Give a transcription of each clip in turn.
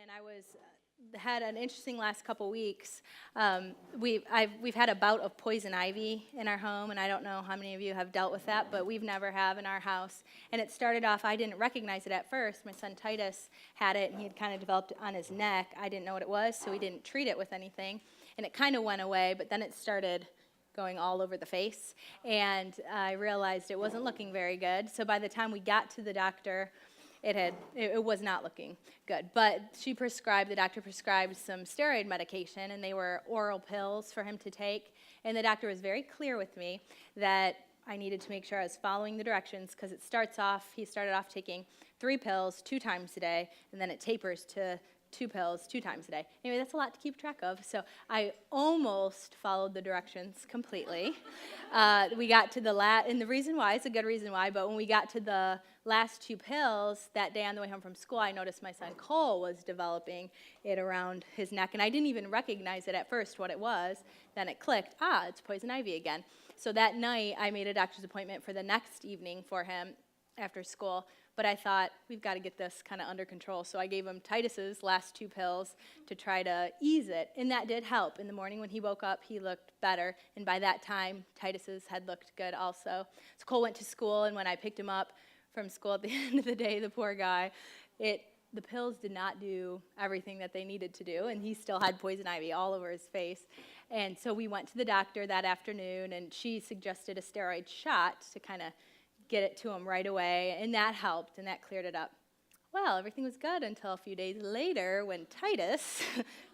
and I was had an interesting last couple weeks. We've had a bout of poison ivy in our home, and I don't know how many of you have dealt with that, but we've never have in our house. And it started off, I didn't recognize it at first. My son Titus had it, and he had kind of developed it on his neck. I didn't know what it was, so we didn't treat it with anything. And it kind of went away, but then it started going all over the face, and I realized it wasn't looking very good. So by the time we got to the doctor, it was not looking good. But the doctor prescribed some steroid medication, and they were oral pills for him to take. And the doctor was very clear with me that I needed to make sure I was following the directions, because he started off taking 3 pills 2 times a day, and then it tapers to 2 pills 2 times a day. Anyway, that's a lot to keep track of. So I almost followed the directions completely. We got to and the reason why, it's a good reason why, but when we got to the last 2 pills, that day on the way home from school, I noticed my son Cole was developing it around his neck, and I didn't even recognize it at first what it was. Then it clicked, it's poison ivy again. So that night, I made a doctor's appointment for the next evening for him after school. But I thought, we've got to get this kind of under control. So I gave him Titus's last 2 pills to try to ease it. And that did help. In the morning when he woke up, he looked better. And by that time, Titus's had looked good also. So Cole went to school, and when I picked him up from school at the end of the day, the poor guy, the pills did not do everything that they needed to do. And he still had poison ivy all over his face. And so we went to the doctor that afternoon, and she suggested a steroid shot to kind of get it to him right away, and that helped, and that cleared it up. Well, everything was good until a few days later when Titus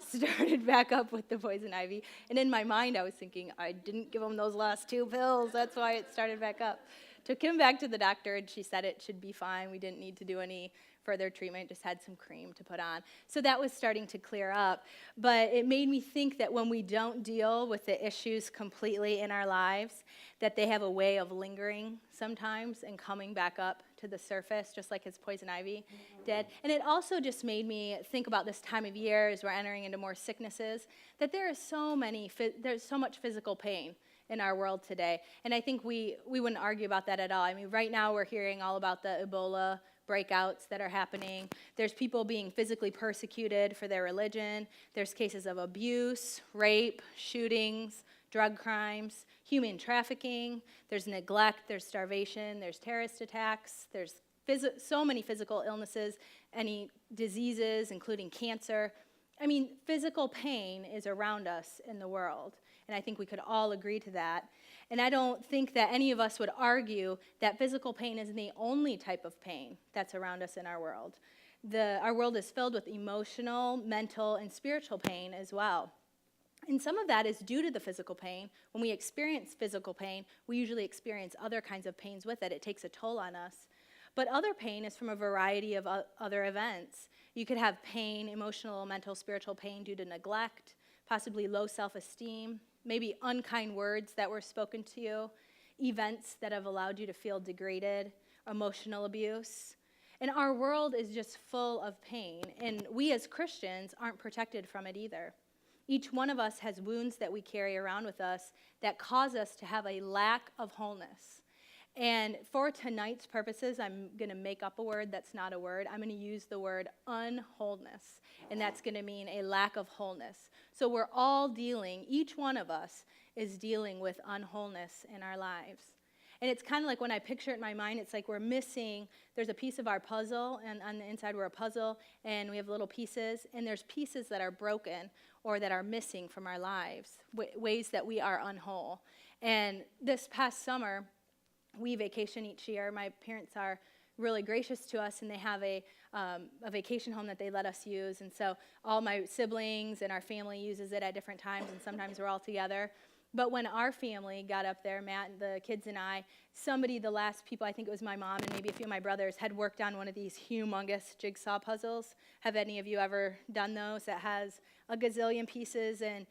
started back up with the poison ivy, and in my mind I was thinking, I didn't give him those last 2 pills, that's why it started back up. Took him back to the doctor, and she said it should be fine. We didn't need to do any further treatment, just had some cream to put on. So that was starting to clear up, but it made me think that when we don't deal with the issues completely in our lives, that they have a way of lingering sometimes and coming back up to the surface, just like his poison ivy did. And it also just made me think about this time of year as we're entering into more sicknesses, that there's so much physical pain in our world today. And I think we wouldn't argue about that at all. I mean, right now we're hearing all about the Ebola breakouts that are happening. There's people being physically persecuted for their religion. There's cases of abuse, rape, shootings, drug crimes, human trafficking. There's neglect, there's starvation, there's terrorist attacks, there's so many physical illnesses, any diseases, including cancer. I mean, physical pain is around us in the world, and I think we could all agree to that. And I don't think that any of us would argue that physical pain isn't the only type of pain that's around us in our world. Our world is filled with emotional, mental, and spiritual pain as well. And some of that is due to the physical pain. When we experience physical pain, we usually experience other kinds of pains with it. It takes a toll on us. But other pain is from a variety of other events. You could have pain, emotional, mental, spiritual pain due to neglect, possibly low self-esteem, maybe unkind words that were spoken to you, events that have allowed you to feel degraded, emotional abuse. And our world is just full of pain, and we as Christians aren't protected from it either. Each one of us has wounds that we carry around with us that cause us to have a lack of wholeness. And for tonight's purposes, I'm going to make up a word that's not a word. I'm going to use the word unwholeness, and that's going to mean a lack of wholeness. So we're all each one of us is dealing with unwholeness in our lives. And it's kind of like when I picture it in my mind, it's like there's a piece of our puzzle, and on the inside we're a puzzle, and we have little pieces, and there's pieces that are broken or that are missing from our lives, ways that we are unwhole. And this past summer, we vacation each year. My parents are really gracious to us, and they have a vacation home that they let us use. And so all my siblings and our family uses it at different times, and sometimes we're all together. But when our family got up there, Matt, the kids and I, the last people, I think it was my mom and maybe a few of my brothers, had worked on one of these humongous jigsaw puzzles. Have any of you ever done those? That has a gazillion pieces, and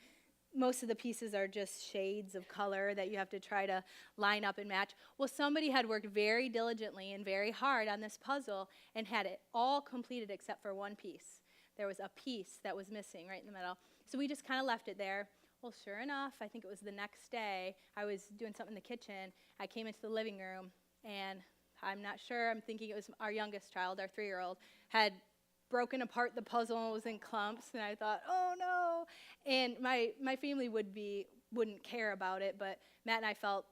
most of the pieces are just shades of color that you have to try to line up and match. Well, somebody had worked very diligently and very hard on this puzzle and had it all completed except for one piece. There was a piece that was missing right in the middle. So we just kind of left it there. Well, sure enough, I think it was the next day, I was doing something in the kitchen. I came into the living room, and I'm not sure, I'm thinking it was our youngest child, our 3-year-old, had broken apart the puzzle and was in clumps, and I thought, oh no. And my family wouldn't care about it, but Matt and I felt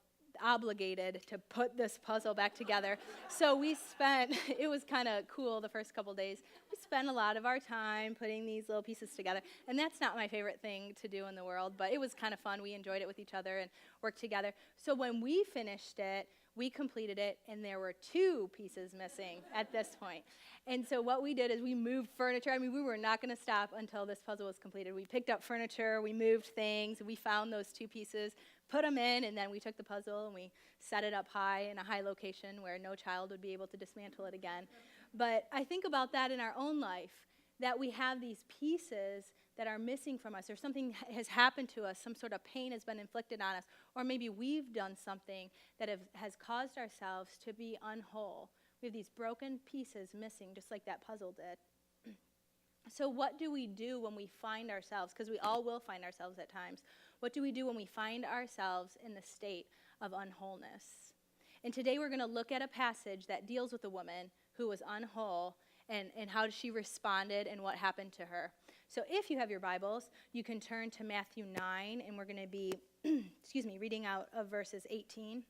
obligated to put this puzzle back together. So it was kind of cool the first couple days. We spent a lot of our time putting these little pieces together. And that's not my favorite thing to do in the world, but it was kind of fun. We enjoyed it with each other and worked together. So when we finished it, we completed it, and there were 2 pieces missing at this point. And so what we did is we moved furniture. I mean, we were not going to stop until this puzzle was completed. We picked up furniture, we moved things, we found those 2 pieces, put them in, and then we took the puzzle and we set it up high in a high location where no child would be able to dismantle it again. But I think about that in our own life, that we have these pieces that are missing from us, or something has happened to us, some sort of pain has been inflicted on us, or maybe we've done something that has caused ourselves to be unwhole. We have these broken pieces missing, just like that puzzle did. So what do we do when we find ourselves, because we all will find ourselves at times, what do we do when we find ourselves in the state of unwholeness? And today we're going to look at a passage that deals with a woman who was unwhole and how she responded and what happened to her. So if you have your Bibles, you can turn to Matthew 9, and we're going to be, reading out of verses 18.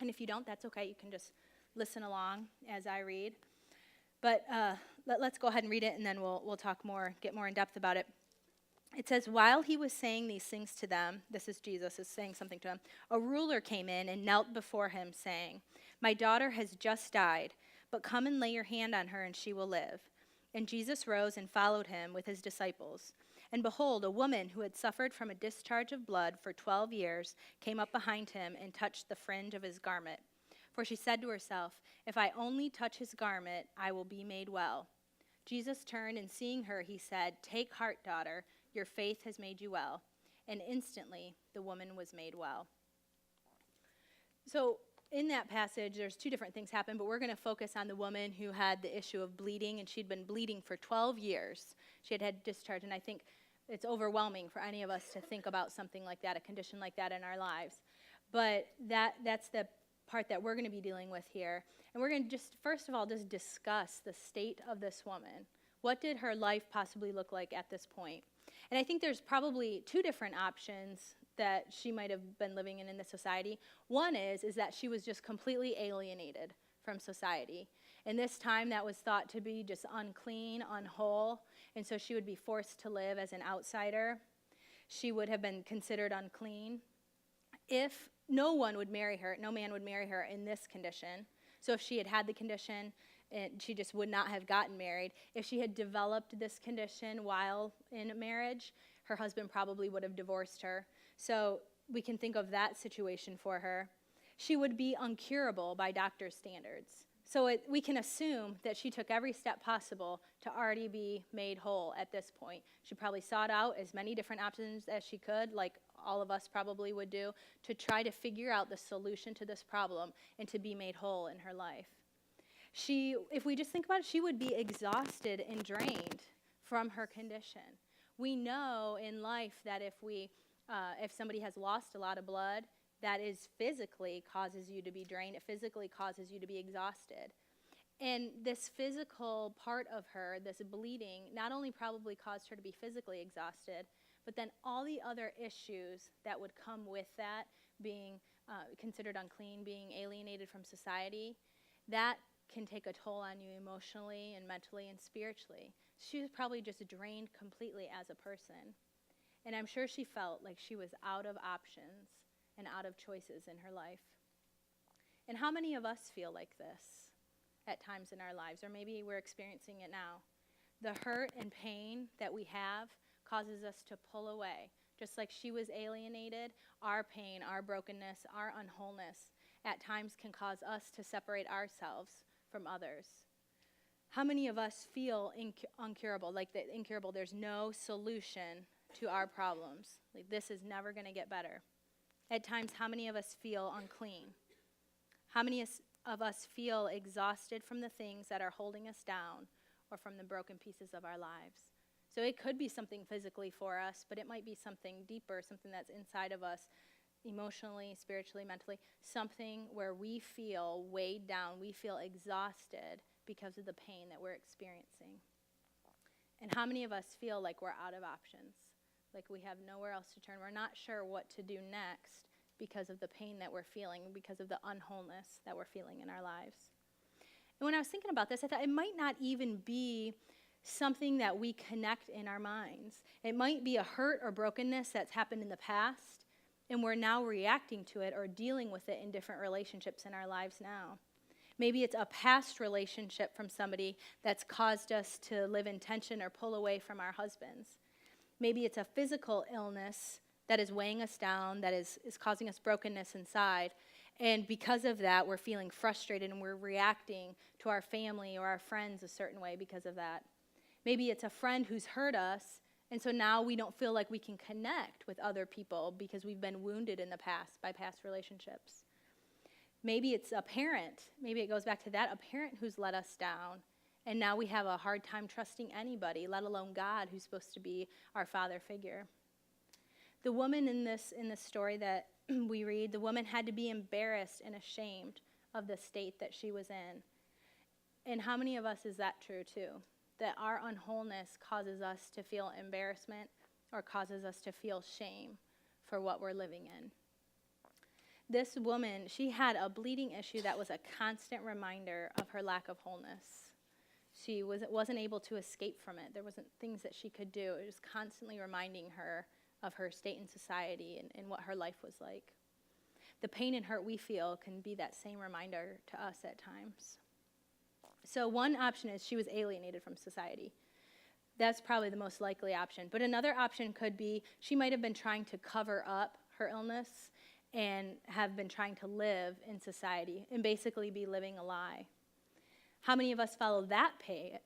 And if you don't, that's okay. You can just listen along as I read. But let's go ahead and read it, and then we'll talk more, get more in depth about it. It says, while he was saying these things to them, this is Jesus is saying something to them, a ruler came in and knelt before him, saying, my daughter has just died, but come and lay your hand on her, and she will live. And Jesus rose and followed him with his disciples. And behold, a woman who had suffered from a discharge of blood for 12 years came up behind him and touched the fringe of his garment. For she said to herself, if I only touch his garment, I will be made well. Jesus turned, and seeing her, he said, take heart, daughter, your faith has made you well. And instantly the woman was made well. So in that passage, there's 2 different things happen, but we're going to focus on the woman who had the issue of bleeding, and she'd been bleeding for 12 years. She had discharge, and I think it's overwhelming for any of us to think about something like that, a condition like that in our lives. But that's the part that we're going to be dealing with here. And we're going to just, first of all, just discuss the state of this woman. What did her life possibly look like at this point? And I think there's probably 2 different options that she might have been living in this society. One is that she was just completely alienated from society. In this time, that was thought to be just unclean, unwhole, and so she would be forced to live as an outsider. She would have been considered unclean. If no man would marry her in this condition. So if she had had the condition, and she just would not have gotten married. If she had developed this condition while in marriage, her husband probably would have divorced her. So we can think of that situation for her. She would be uncurable by doctor's standards. So we can assume that she took every step possible to already be made whole at this point. She probably sought out as many different options as she could, like all of us probably would do, to try to figure out the solution to this problem and to be made whole in her life. If we just think about it, she would be exhausted and drained from her condition. We know in life that if somebody has lost a lot of blood, that is physically causes you to be drained. It physically causes you to be exhausted. And this physical part of her, this bleeding, not only probably caused her to be physically exhausted, but then all the other issues that would come with that, being considered unclean, being alienated from society, that can take a toll on you emotionally and mentally and spiritually. She was probably just drained completely as a person. And I'm sure she felt like she was out of options and out of choices in her life. And how many of us feel like this at times in our lives? Or maybe we're experiencing it now. The hurt and pain that we have causes us to pull away. Just like she was alienated, our pain, our brokenness, our unwholeness at times can cause us to separate ourselves from others. How many of us feel incurable, like the incurable, there's no solution to our problems? Like this is never going to get better. At times, how many of us feel unclean? How many of us feel exhausted from the things that are holding us down or from the broken pieces of our lives? So it could be something physically for us, but it might be something deeper, something that's inside of us, emotionally, spiritually, mentally, something where we feel weighed down, we feel exhausted because of the pain that we're experiencing. And how many of us feel like we're out of options? Like we have nowhere else to turn. We're not sure what to do next because of the pain that we're feeling, because of the unwholeness that we're feeling in our lives. And when I was thinking about this, I thought it might not even be something that we connect in our minds. It might be a hurt or brokenness that's happened in the past, and we're now reacting to it or dealing with it in different relationships in our lives now. Maybe it's a past relationship from somebody that's caused us to live in tension or pull away from our husbands. Maybe it's a physical illness that is weighing us down, that is causing us brokenness inside. And because of that, we're feeling frustrated and we're reacting to our family or our friends a certain way because of that. Maybe it's a friend who's hurt us, and so now we don't feel like we can connect with other people because we've been wounded in the past by past relationships. Maybe it's a parent. Maybe it goes back to that, a parent who's let us down. And now we have a hard time trusting anybody, let alone God, who's supposed to be our father figure. The woman in this story that we read, the woman had to be embarrassed and ashamed of the state that she was in. And how many of us is that true too? That our unwholeness causes us to feel embarrassment or causes us to feel shame for what we're living in. This woman, she had a bleeding issue that was a constant reminder of her lack of wholeness. She wasn't able to escape from it. There wasn't things that she could do. It was constantly reminding her of her state in society and what her life was like. The pain and hurt we feel can be that same reminder to us at times. So one option is she was alienated from society. That's probably the most likely option. But another option could be she might have been trying to cover up her illness and have been trying to live in society and basically be living a lie. How many of us follow that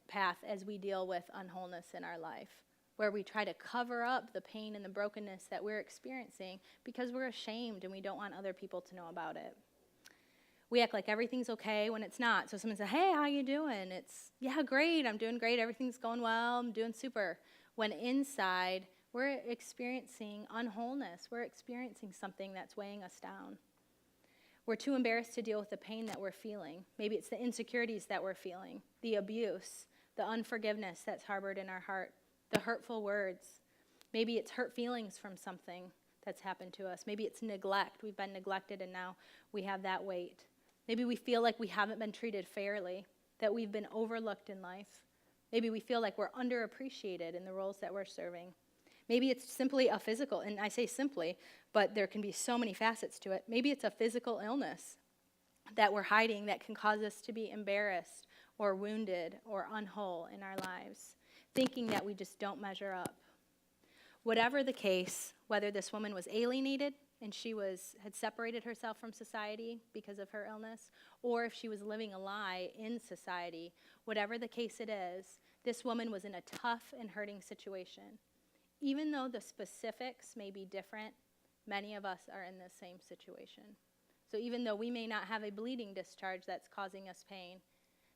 path as we deal with unwholeness in our life, where we try to cover up the pain and the brokenness that we're experiencing because we're ashamed and we don't want other people to know about it? We act like everything's okay when it's not. So someone says, hey, how you doing? It's, yeah, great, I'm doing great, everything's going well, I'm doing super. When inside, we're experiencing unwholeness. We're experiencing something that's weighing us down. We're too embarrassed to deal with the pain that we're feeling. Maybe it's the insecurities that we're feeling, the abuse, the unforgiveness that's harbored in our heart, the hurtful words. Maybe it's hurt feelings from something that's happened to us. Maybe it's neglect. We've been neglected and now we have that weight. Maybe we feel like we haven't been treated fairly, that we've been overlooked in life. Maybe we feel like we're underappreciated in the roles that we're serving. Maybe it's simply a physical, and I say simply, but there can be so many facets to it. Maybe it's a physical illness that we're hiding that can cause us to be embarrassed or wounded or unwhole in our lives, thinking that we just don't measure up. Whatever the case, whether this woman was alienated and she had separated herself from society because of her illness, or if she was living a lie in society, whatever the case it is, this woman was in a tough and hurting situation. Even though the specifics may be different, many of us are in the same situation. So even though we may not have a bleeding discharge that's causing us pain,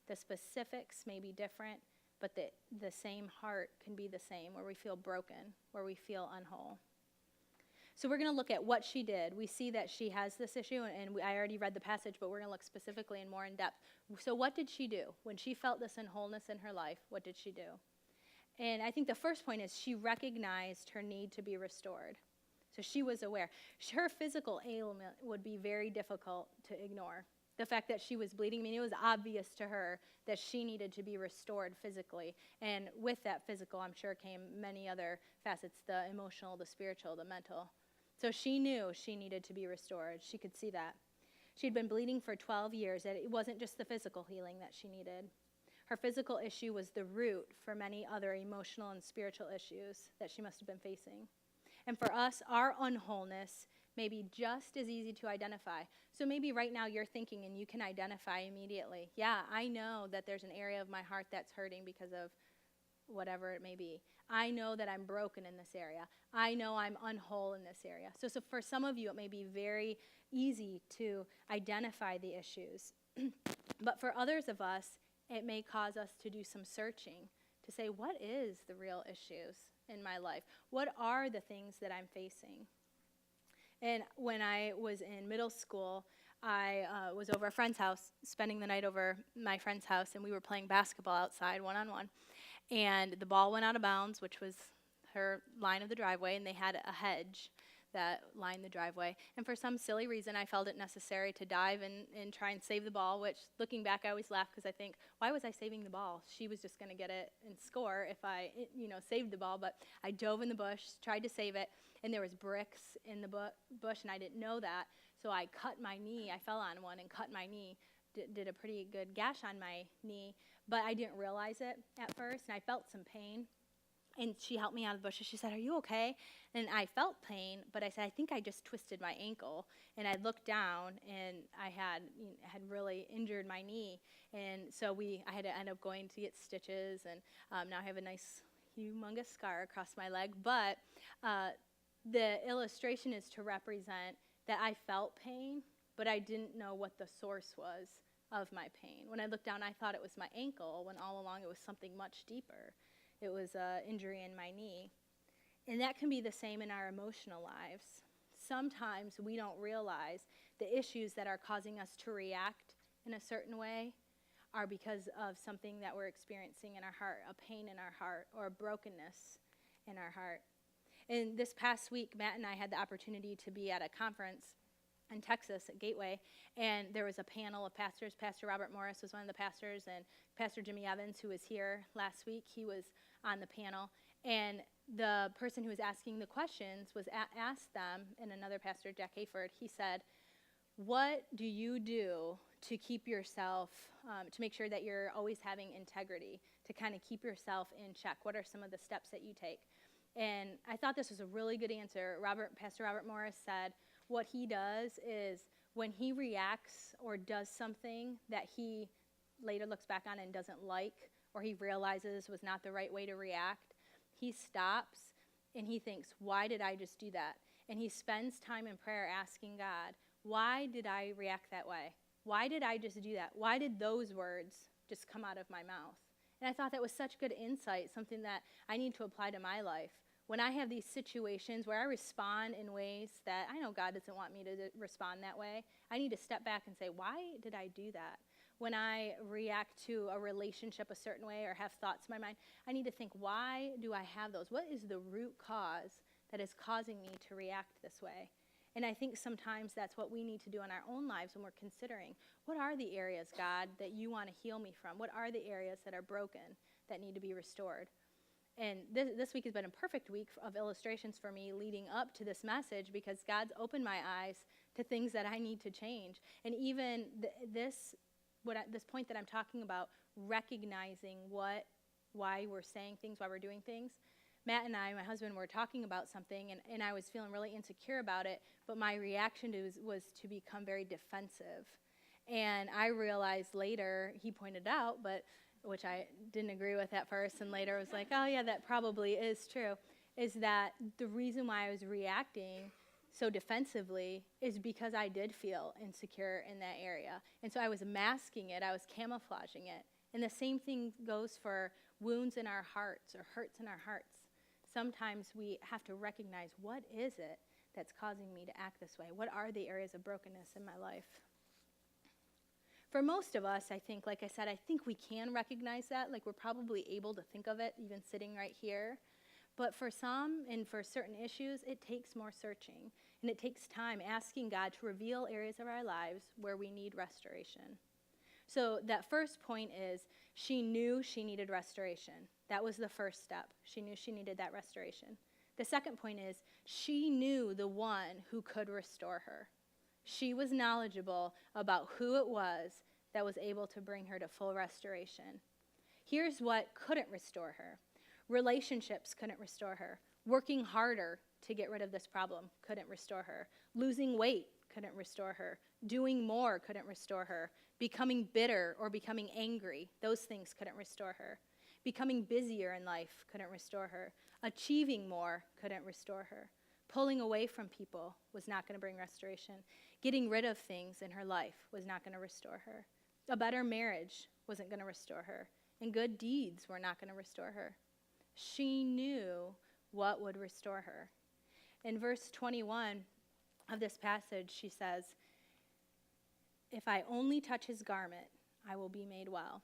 the specifics may be different, but the same heart can be the same, where we feel broken, where we feel unwhole. So we're going to look at what she did. We see that she has this issue, and I already read the passage, but we're going to look specifically and more in depth. So what did she do? When she felt this unwholeness in her life, what did she do? And I think the first point is she recognized her need to be restored. So she was aware. Her physical ailment would be very difficult to ignore. The fact that she was bleeding, I mean, it was obvious to her that she needed to be restored physically. And with that physical, I'm sure, came many other facets, the emotional, the spiritual, the mental. So she knew she needed to be restored. She could see that. She'd been bleeding for 12 years, and it wasn't just the physical healing that she needed. Her physical issue was the root for many other emotional and spiritual issues that she must have been facing. And for us, our unwholeness may be just as easy to identify. So maybe right now you're thinking and you can identify immediately, yeah, I know that there's an area of my heart that's hurting because of whatever it may be. I know that I'm broken in this area. I know I'm unwhole in this area. So for some of you, it may be very easy to identify the issues. But for others of us, it may cause us to do some searching to say, what is the real issues in my life? What are the things that I'm facing? And when I was in middle school, I was over a friend's house, spending the night over my friend's house, and we were playing basketball outside one-on-one. and the ball went out of bounds, which was her line of the driveway, and they had a hedge that lined the driveway. And for some silly reason, I felt it necessary to dive and try and save the ball, which, looking back, I always laugh because I think, why was I saving the ball? She was just going to get it and score if I, saved the ball. But I dove in the bush, tried to save it, and there was bricks in the bush, and I didn't know that. So I cut my knee. I fell on one and cut my knee, did a pretty good gash on my knee, but I didn't realize it at first, and I felt some pain. And she helped me out of the bushes. She said, "Are you okay?" And I felt pain, but I said, "I think I just twisted my ankle." And I looked down, and I had really injured my knee. And so I had to end up going to get stitches, and now I have a nice, humongous scar across my leg. But the illustration is to represent that I felt pain, but I didn't know what the source was of my pain. When I looked down, I thought it was my ankle, when all along it was something much deeper. It was an injury in my knee. And that can be the same in our emotional lives. Sometimes we don't realize the issues that are causing us to react in a certain way are because of something that we're experiencing in our heart, a pain in our heart, or a brokenness in our heart. And this past week, Matt and I had the opportunity to be at a conference in Texas at Gateway, and there was a panel of pastors. Pastor Robert Morris was one of the pastors, and Pastor Jimmy Evans, who was here last week, he was on the panel. And the person who was asking the questions was asked them, and another pastor, Jack Hayford, he said, "What do you do to keep yourself, to make sure that you're always having integrity, to kind of keep yourself in check? What are some of the steps that you take?" And I thought this was a really good answer. Pastor Robert Morris said, what he does is when he reacts or does something that he later looks back on and doesn't like, or he realizes was not the right way to react, he stops and he thinks, why did I just do that? And he spends time in prayer asking God, why did I react that way? Why did I just do that? Why did those words just come out of my mouth? And I thought that was such good insight, something that I need to apply to my life. When I have these situations where I respond in ways that I know God doesn't want me to respond that way, I need to step back and say, why did I do that? When I react to a relationship a certain way or have thoughts in my mind, I need to think, why do I have those? What is the root cause that is causing me to react this way? And I think sometimes that's what we need to do in our own lives when we're considering, what are the areas, God, that you want to heal me from? What are the areas that are broken that need to be restored? And this week has been a perfect week of illustrations for me leading up to this message, because God's opened my eyes to things that I need to change. And even this point that I'm talking about, recognizing why we're saying things, why we're doing things. Matt and I, my husband, were talking about something, and I was feeling really insecure about it, but my reaction was to become very defensive. And I realized later, he pointed out, which I didn't agree with at first, and later was like, oh yeah, that probably is true, is that the reason why I was reacting so defensively is because I did feel insecure in that area. And so I was masking it, I was camouflaging it. And the same thing goes for wounds in our hearts or hurts in our hearts. Sometimes we have to recognize, what is it that's causing me to act this way? What are the areas of brokenness in my life? For most of us, I think, like I said, I think we can recognize that. Like, we're probably able to think of it, even sitting right here. But for some, and for certain issues, it takes more searching. And it takes time asking God to reveal areas of our lives where we need restoration. So that first point is, she knew she needed restoration. That was the first step. She knew she needed that restoration. The second point is, she knew the one who could restore her. She was knowledgeable about who it was that was able to bring her to full restoration. Here's what couldn't restore her. Relationships couldn't restore her. Working harder to get rid of this problem couldn't restore her. Losing weight couldn't restore her. Doing more couldn't restore her. Becoming bitter or becoming angry, those things couldn't restore her. Becoming busier in life couldn't restore her. Achieving more couldn't restore her. Pulling away from people was not going to bring restoration. Getting rid of things in her life was not going to restore her. A better marriage wasn't going to restore her. And good deeds were not going to restore her. She knew what would restore her. In verse 21 of this passage, she says, "If I only touch his garment, I will be made well."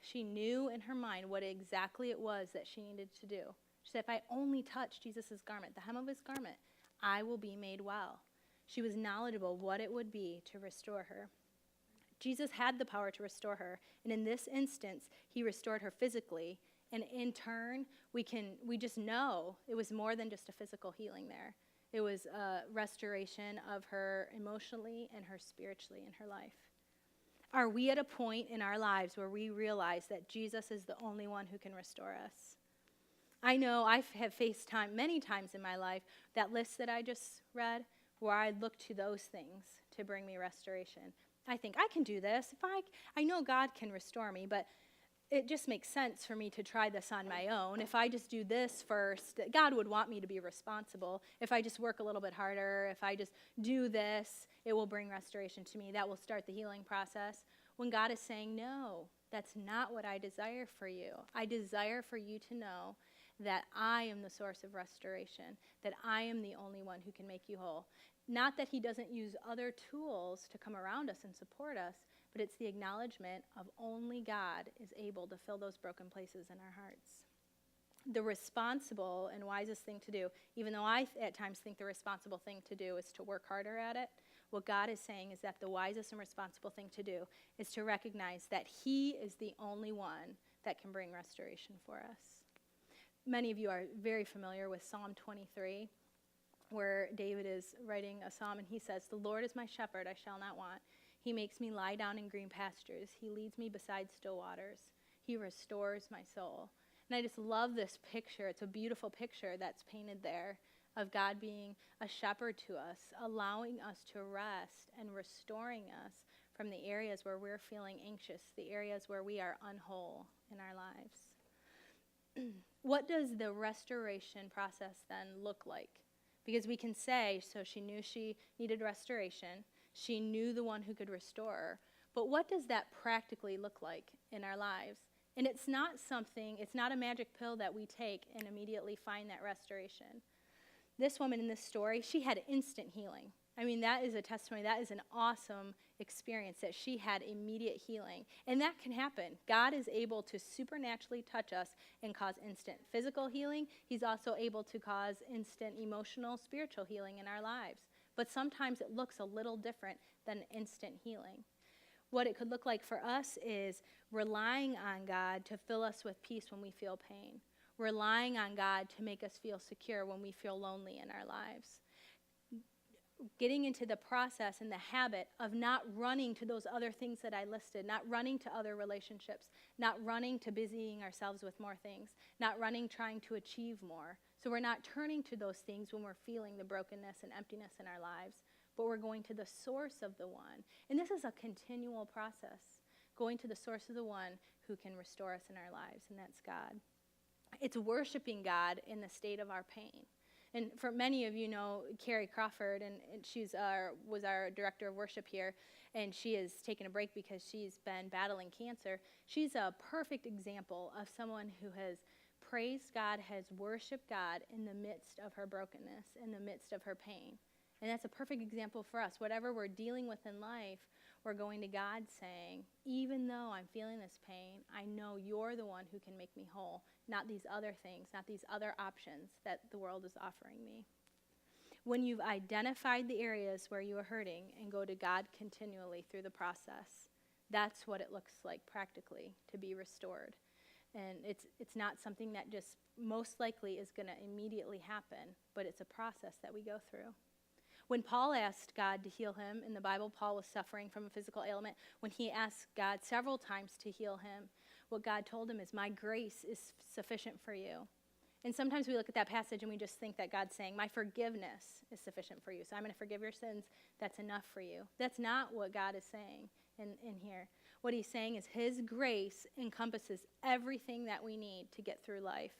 She knew in her mind what exactly it was that she needed to do. She said, if I only touch Jesus' garment, the hem of his garment, I will be made well. She was knowledgeable of what it would be to restore her. Jesus had the power to restore her, and in this instance, he restored her physically, and in turn, we just know it was more than just a physical healing there. It was a restoration of her emotionally and her spiritually in her life. Are we at a point in our lives where we realize that Jesus is the only one who can restore us? I know I have faced many times in my life, that list that I just read, where I look to those things to bring me restoration. I think, I can do this. I know God can restore me, but it just makes sense for me to try this on my own. If I just do this first, God would want me to be responsible. If I just work a little bit harder, if I just do this, it will bring restoration to me. That will start the healing process. When God is saying, no, that's not what I desire for you. I desire for you to know that I am the source of restoration, that I am the only one who can make you whole. Not that he doesn't use other tools to come around us and support us, but it's the acknowledgement of only God is able to fill those broken places in our hearts. The responsible and wisest thing to do, even though I at times think the responsible thing to do is to work harder at it, what God is saying is that the wisest and responsible thing to do is to recognize that he is the only one that can bring restoration for us. Many of you are very familiar with Psalm 23, where David is writing a psalm, and he says, the Lord is my shepherd, I shall not want. He makes me lie down in green pastures. He leads me beside still waters. He restores my soul. And I just love this picture. It's a beautiful picture that's painted there of God being a shepherd to us, allowing us to rest and restoring us from the areas where we're feeling anxious, the areas where we are unwhole in our lives. What does the restoration process then look like? Because we can say, so she knew she needed restoration. She knew the one who could restore her. But what does that practically look like in our lives? And it's not a magic pill that we take and immediately find that restoration. This woman in this story, she had instant healing. I mean, that is a testimony. That is an awesome experience that she had immediate healing. And that can happen. God is able to supernaturally touch us and cause instant physical healing. He's also able to cause instant emotional, spiritual healing in our lives. But sometimes it looks a little different than instant healing. What it could look like for us is relying on God to fill us with peace when we feel pain. Relying on God to make us feel secure when we feel lonely in our lives. Getting into the process and the habit of not running to those other things that I listed, not running to other relationships, not running to busying ourselves with more things, not running trying to achieve more. So we're not turning to those things when we're feeling the brokenness and emptiness in our lives, but we're going to the source of the one. And this is a continual process, going to the source of the one who can restore us in our lives, and that's God. It's worshiping God in the state of our pain. And for many of you know Carrie Crawford, and she's was our director of worship here, and she has taken a break because she's been battling cancer. She's a perfect example of someone who has praised God, has worshiped God in the midst of her brokenness, in the midst of her pain. And that's a perfect example for us. Whatever we're dealing with in life, we're going to God saying, even though I'm feeling this pain, I know you're the one who can make me whole, not these other things, not these other options that the world is offering me. When you've identified the areas where you are hurting and go to God continually through the process, that's what it looks like practically to be restored. And it's not something that just most likely is going to immediately happen, but it's a process that we go through. When Paul asked God to heal him, in the Bible, Paul was suffering from a physical ailment. When he asked God several times to heal him, what God told him is, my grace is sufficient for you. And sometimes we look at that passage and we just think that God's saying, my forgiveness is sufficient for you. So I'm going to forgive your sins. That's enough for you. That's not what God is saying in here. What he's saying is his grace encompasses everything that we need to get through life.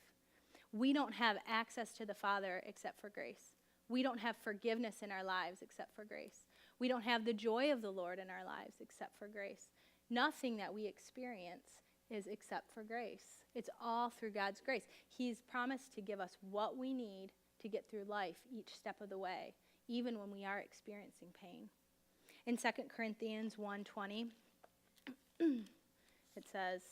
We don't have access to the Father except for grace. We don't have forgiveness in our lives except for grace. We don't have the joy of the Lord in our lives except for grace. Nothing that we experience is except for grace. It's all through God's grace. He's promised to give us what we need to get through life each step of the way, even when we are experiencing pain. In 2 Corinthians 1:20, it says,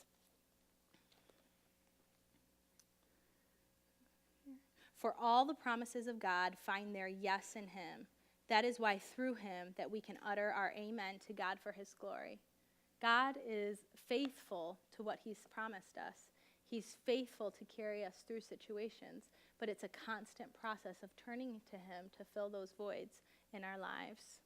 For all the promises of God find their yes in him. That is why through him that we can utter our amen to God for his glory. God is faithful to what he's promised us. He's faithful to carry us through situations, but it's a constant process of turning to him to fill those voids in our lives.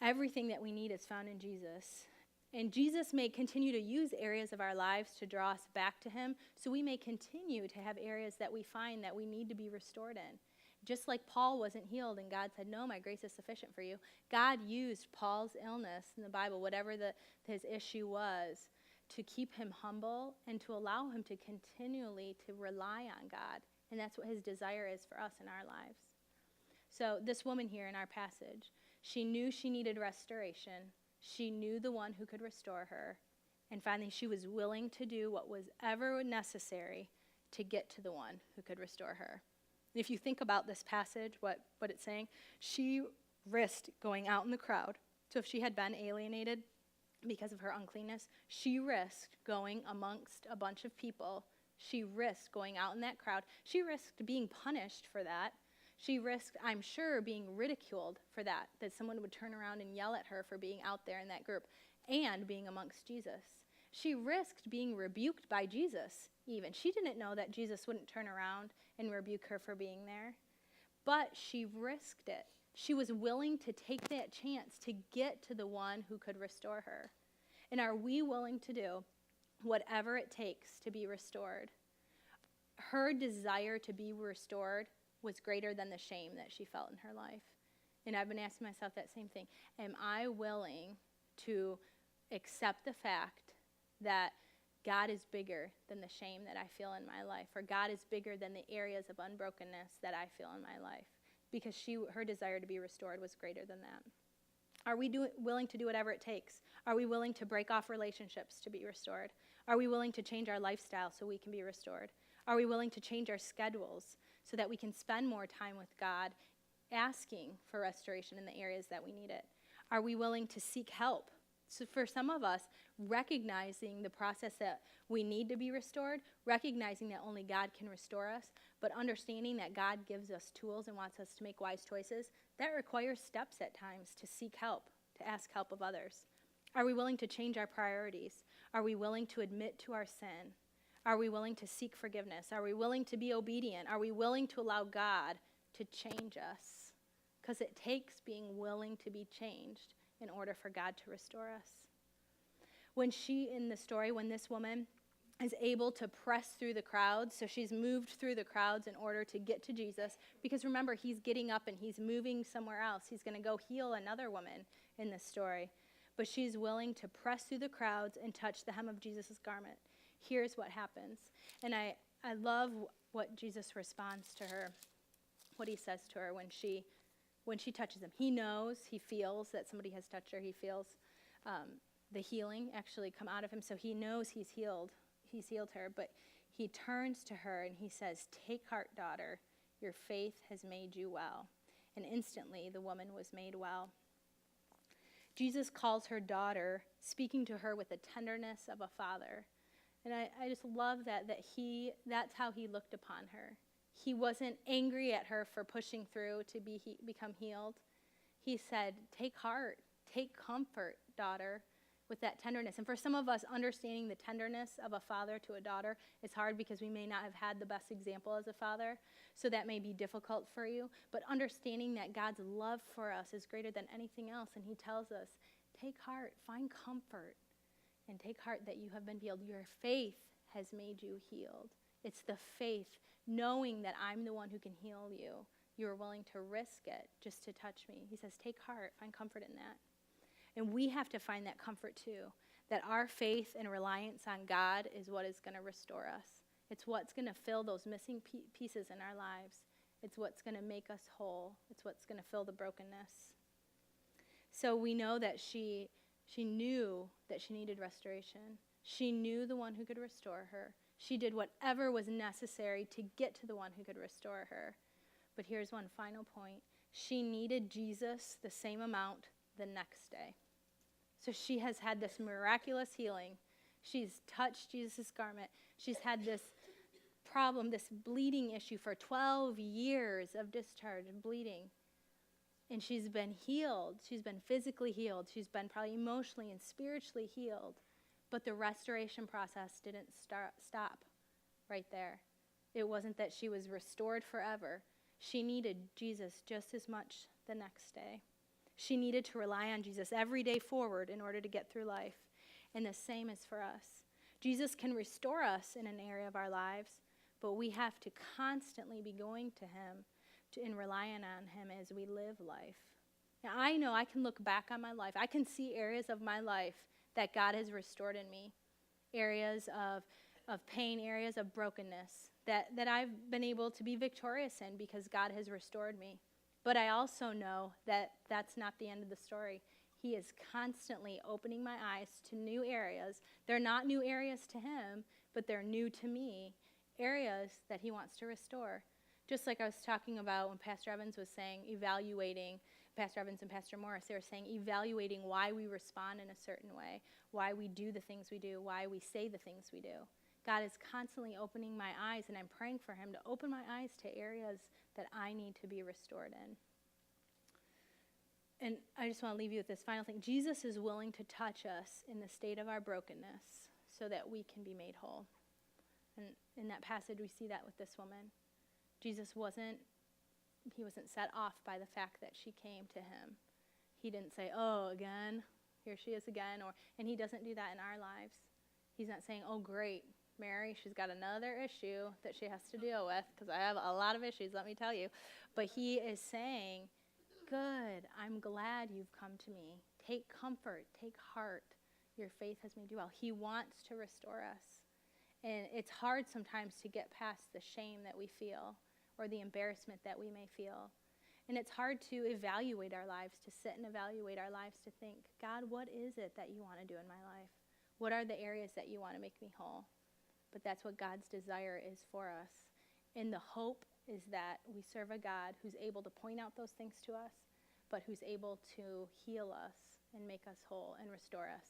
Everything that we need is found in Jesus. And Jesus may continue to use areas of our lives to draw us back to him, so we may continue to have areas that we find that we need to be restored in. Just like Paul wasn't healed and God said, no, my grace is sufficient for you. God used Paul's illness in the Bible, whatever his issue was, to keep him humble and to allow him to continually to rely on God. And that's what his desire is for us in our lives. So this woman here in our passage, she knew she needed restoration. She knew the one who could restore her. And finally, she was willing to do what was ever necessary to get to the one who could restore her. And if you think about this passage, what it's saying, she risked going out in the crowd. So if she had been alienated because of her uncleanness, she risked going amongst a bunch of people. She risked going out in that crowd. She risked being punished for that. She risked, I'm sure, being ridiculed for that someone would turn around and yell at her for being out there in that group and being amongst Jesus. She risked being rebuked by Jesus even. She didn't know that Jesus wouldn't turn around and rebuke her for being there, but she risked it. She was willing to take that chance to get to the one who could restore her. And are we willing to do whatever it takes to be restored? Her desire to be restored was greater than the shame that she felt in her life. And I've been asking myself that same thing. Am I willing to accept the fact that God is bigger than the shame that I feel in my life, or God is bigger than the areas of unbrokenness that I feel in my life? Because her desire to be restored was greater than that. Are we willing to do whatever it takes? Are we willing to break off relationships to be restored? Are we willing to change our lifestyle so we can be restored? Are we willing to change our schedules so that we can spend more time with God, asking for restoration in the areas that we need it? Are we willing to seek help? So for some of us, recognizing the process that we need to be restored, recognizing that only God can restore us, but understanding that God gives us tools and wants us to make wise choices, that requires steps at times to seek help, to ask help of others. Are we willing to change our priorities? Are we willing to admit to our sin? Are we willing to seek forgiveness? Are we willing to be obedient? Are we willing to allow God to change us? Because it takes being willing to be changed in order for God to restore us. When this woman is able to press through the crowds, so she's moved through the crowds in order to get to Jesus, because remember, he's getting up and he's moving somewhere else. He's going to go heal another woman in this story. But she's willing to press through the crowds and touch the hem of Jesus' garment. Here's what happens. And I love what Jesus responds to her, what he says to her when she touches him. He knows, he feels that somebody has touched her. He feels the healing actually come out of him. So he knows he's healed her. But he turns to her and he says, "Take heart, daughter. Your faith has made you well." And instantly the woman was made well. Jesus calls her daughter, speaking to her with the tenderness of a father. And I just love that's how he looked upon her. He wasn't angry at her for pushing through to become healed. He said, "Take heart, take comfort, daughter," with that tenderness. And for some of us, understanding the tenderness of a father to a daughter is hard because we may not have had the best example as a father. So that may be difficult for you. But understanding that God's love for us is greater than anything else. And he tells us, take heart, find comfort, and take heart that you have been healed. Your faith has made you healed. It's the faith, knowing that I'm the one who can heal you. You are willing to risk it just to touch me. He says, take heart, find comfort in that. And we have to find that comfort too, that our faith and reliance on God is what is going to restore us. It's what's going to fill those missing pieces in our lives. It's what's going to make us whole. It's what's going to fill the brokenness. So we know that she knew that she needed restoration. She knew the one who could restore her. She did whatever was necessary to get to the one who could restore her. But here's one final point. She needed Jesus the same amount the next day. So she has had this miraculous healing. She's touched Jesus' garment. She's had this problem, this bleeding issue for 12 years of discharge and bleeding. And she's been healed. She's been physically healed. She's been probably emotionally and spiritually healed. But the restoration process didn't stop right there. It wasn't that she was restored forever. She needed Jesus just as much the next day. She needed to rely on Jesus every day forward in order to get through life. And the same is for us. Jesus can restore us in an area of our lives, but we have to constantly be going to him and relying on him as we live life. Now, I know I can look back on my life. I can see areas of my life that God has restored in me, areas of pain, areas of brokenness that I've been able to be victorious in because God has restored me. But I also know that that's not the end of the story. He is constantly opening my eyes to new areas. They're not new areas to him, but they're new to me, areas that he wants to restore. Just like I was talking about when Pastor Evans was saying, evaluating, Pastor Evans and Pastor Morris, they were saying evaluating why we respond in a certain way, why we do the things we do, why we say the things we do. God is constantly opening my eyes, and I'm praying for him to open my eyes to areas that I need to be restored in. And I just want to leave you with this final thing. Jesus is willing to touch us in the state of our brokenness so that we can be made whole. And in that passage, we see that with this woman. Jesus wasn't set off by the fact that she came to him. He didn't say, oh, again, here she is again. And he doesn't do that in our lives. He's not saying, oh, great, Mary, she's got another issue that she has to deal with, because I have a lot of issues, let me tell you. But he is saying, good, I'm glad you've come to me. Take comfort, take heart. Your faith has made you well. He wants to restore us. And it's hard sometimes to get past the shame that we feel or the embarrassment that we may feel. And it's hard to evaluate our lives, to sit and evaluate our lives, to think, God, what is it that you want to do in my life? What are the areas that you want to make me whole? But that's what God's desire is for us. And the hope is that we serve a God who's able to point out those things to us, but who's able to heal us and make us whole and restore us.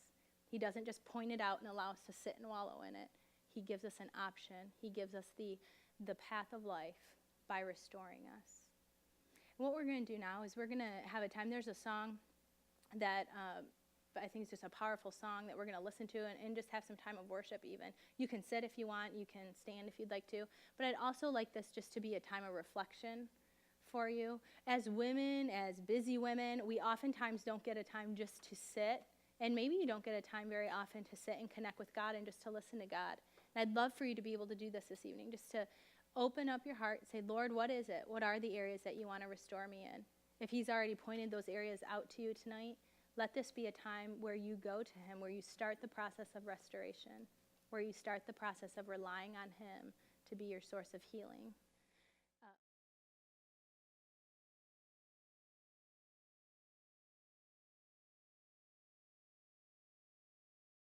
He doesn't just point it out and allow us to sit and wallow in it. He gives us an option. He gives us the path of life by restoring us. And what we're going to do now is we're going to have a time. There's a song that I think is just a powerful song that we're going to listen to and just have some time of worship even. You can sit if you want. You can stand if you'd like to. But I'd also like this just to be a time of reflection for you. As women, as busy women, we oftentimes don't get a time just to sit. And maybe you don't get a time very often to sit and connect with God and just to listen to God. And I'd love for you to be able to do this evening, just to open up your heart and say, Lord, what is it? What are the areas that you want to restore me in? If he's already pointed those areas out to you tonight, let this be a time where you go to him, where you start the process of restoration, where you start the process of relying on him to be your source of healing.